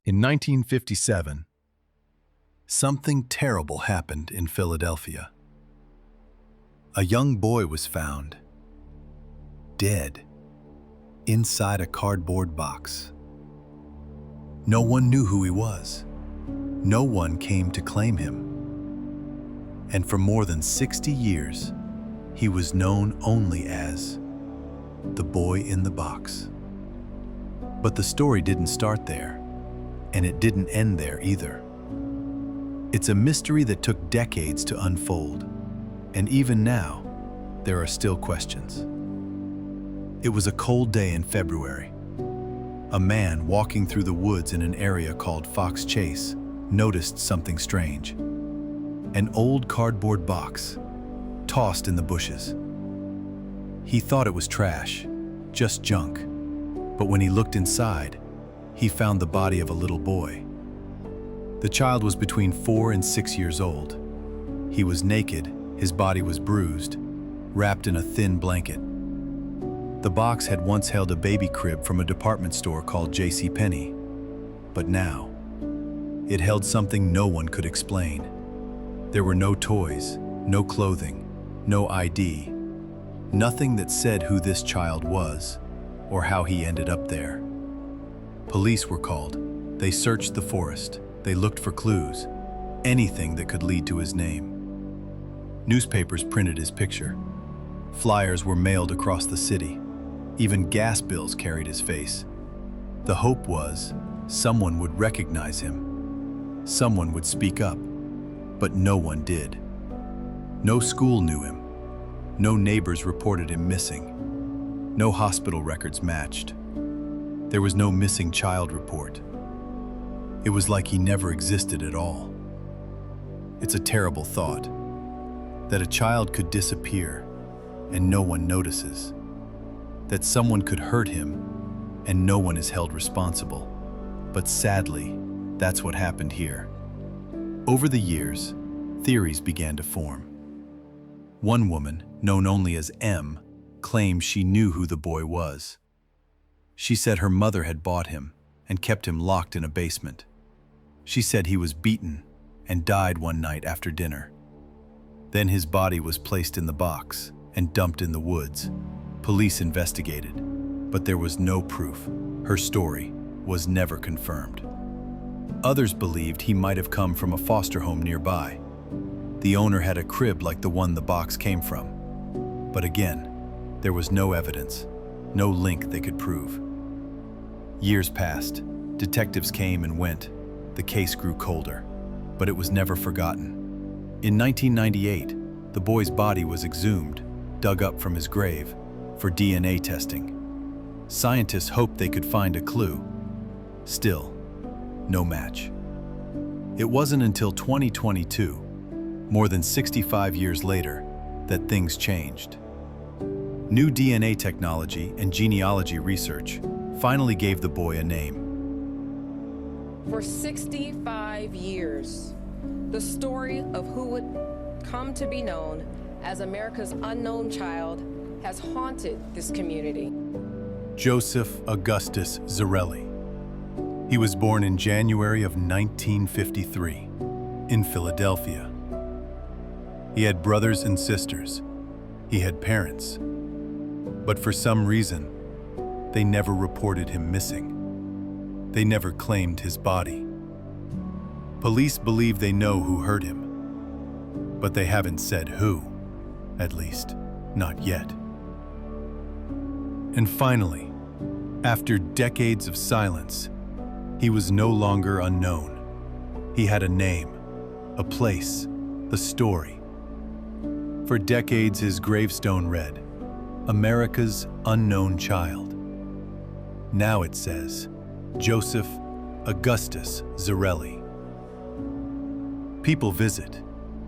In 1957, something terrible happened in Philadelphia. A young boy was found, dead, inside a cardboard box. No one knew who he was. No one came to claim him. And for more than 60 years, he was known only as the boy in the box. But the story didn't start there, and it didn't end there either. It's a mystery that took decades to unfold, and even now, there are still questions. It was a cold day in February. A man walking through the woods in an area called Fox Chase noticed something strange. An old cardboard box, tossed in the bushes. He thought it was trash, just junk, but when he looked inside, he found the body of a little boy. The child was between 4 and 6 years old. He was naked, his body was bruised, wrapped in a thin blanket. The box had once held a baby crib from a department store called JCPenney, but now, it held something no one could explain. There were no toys, no clothing, no ID, nothing that said who this child was or how he ended up there. Police were called. They searched the forest. They looked for clues, anything that could lead to his name. Newspapers printed his picture. Flyers were mailed across the city. Even gas bills carried his face. The hope was someone would recognize him. Someone would speak up, but no one did. No school knew him. No neighbors reported him missing. No hospital records matched. There was no missing child report. It was like he never existed at all. It's a terrible thought, that a child could disappear and no one notices. That someone could hurt him and no one is held responsible. But sadly, that's what happened here. Over the years, theories began to form. One woman, known only as M, claimed she knew who the boy was. She said her mother had bought him and kept him locked in a basement. She said he was beaten and died one night after dinner. Then his body was placed in the box and dumped in the woods. Police investigated, but there was no proof. Her story was never confirmed. Others believed he might have come from a foster home nearby. The owner had a crib like the one the box came from. But again, there was no evidence, no link they could prove. Years passed. Detectives came and went. The case grew colder, but it was never forgotten. In 1998, the boy's body was exhumed, dug up from his grave, for DNA testing. Scientists hoped they could find a clue. Still, no match. It wasn't until 2022, more than 65 years later, that things changed. New DNA technology and genealogy research finally gave the boy a name. For 65 years, the story of who would come to be known as America's unknown child has haunted this community. Joseph Augustus Zarelli. He was born in January of 1953 in Philadelphia. He had brothers and sisters. He had parents. But for some reason, they never reported him missing. They never claimed his body. Police believe they know who hurt him, but they haven't said who, at least, not yet. And finally, after decades of silence, he was no longer unknown. He had a name, a place, a story. For decades, his gravestone read, America's unknown child. Now it says, Joseph Augustus Zarelli. People visit.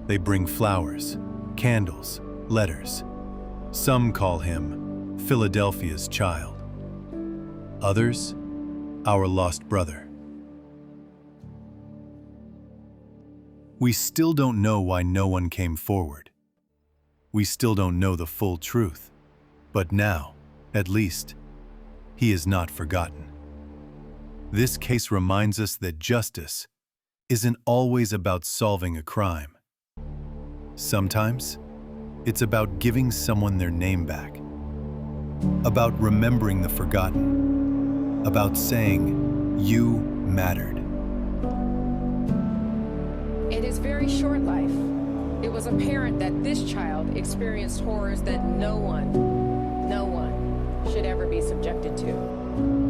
They bring flowers, candles, letters. Some call him Philadelphia's child. Others, our lost brother. We still don't know why no one came forward. We still don't know the full truth. But now, at least, he is not forgotten. This case reminds us that justice isn't always about solving a crime. Sometimes, it's about giving someone their name back, about remembering the forgotten, about saying, "You mattered." In his very short life, it was apparent that this child experienced horrors that no one should ever be subjected to.